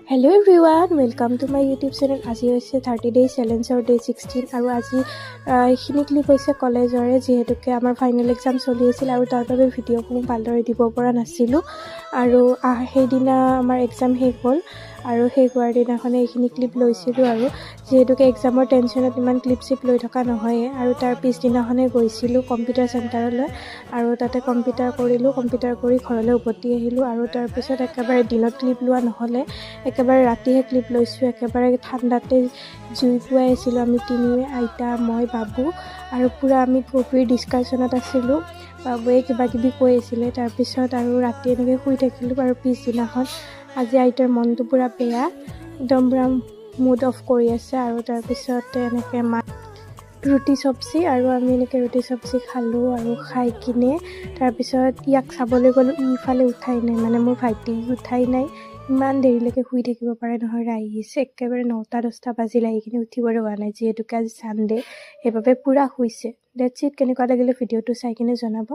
Hello everyone, welcome to my YouTube channel. আজি হৈছে 30 days challenge or day 16 আৰু আজি এইখিনি ক্লিপ হৈছে কলেজৰে যেহেতুকে আমাৰ ফাইনেল এক্সাম চলি আছিল আৰু তাৰ বাবে ভিডিঅ'সমূহ ভালদৰে দিব পৰা নাছিলোঁ আৰু সেইদিনা আমাৰ এক্সাম শেষ হ'ল আৰু শেষ হোৱাৰ দিনাখনে এইখিনি ক্লিপ লৈছিলোঁ আৰু যেহেতুকে এক্সামৰ টেনশ্যনত ইমান ক্লিপ চিপ লৈ থকা নহয় আৰু তাৰ পিছদিনাখনে গৈছিলোঁ কম্পিউটাৰ চেণ্টাৰলৈ আৰু তাতে কম্পিউটাৰ কৰিলোঁ কম্পিউটাৰ কৰি ঘৰলৈ উভতি আহিলোঁ আৰু তাৰপিছত একেবাৰে দিনত ক্লিপ লোৱা নহ'লে একেবাৰে ৰাতিহে ক্লিপ লৈছোঁ একেবাৰে ঠাণ্ডাতে জুই পুৱাই আছিলোঁ আমি তিনিওৱে আইতা মই বাবু আৰু পূৰা আমি গভীৰ ডিছকাশ্যনত আছিলোঁ বাবুৱে কিবা কিবি কৈ আছিলে তাৰপিছত আৰু ৰাতি এনেকৈ শুই থাকিলোঁ আৰু পিছদিনাখন আজি আইতাৰ মনটো পূৰা বেয়া একদম পূৰা মুড অফ কৰি আছে আৰু তাৰপিছতে এনেকৈ ৰুটি চব্জি আৰু আমি এনেকৈ ৰুটি চব্জি খালোঁ আৰু খাই কিনে তাৰপিছত ইয়াক চাবলৈ গ'লোঁ ইফালে উঠাই নাই মানে মোৰ ভাইটি উঠাই নাই ইমান দেৰিলৈকে শুই থাকিব পাৰে নহয় আহিছে একেবাৰে 9-10 বাজিল আহি কিনে উঠিবলৈ হোৱা নাই যিহেতুকে আজি ছানডে' সেইবাবে পূৰা শুইছে ডেটছ ইট কেনেকুৱা লাগিলে ভিডিঅ'টো চাই কিনে জনাব।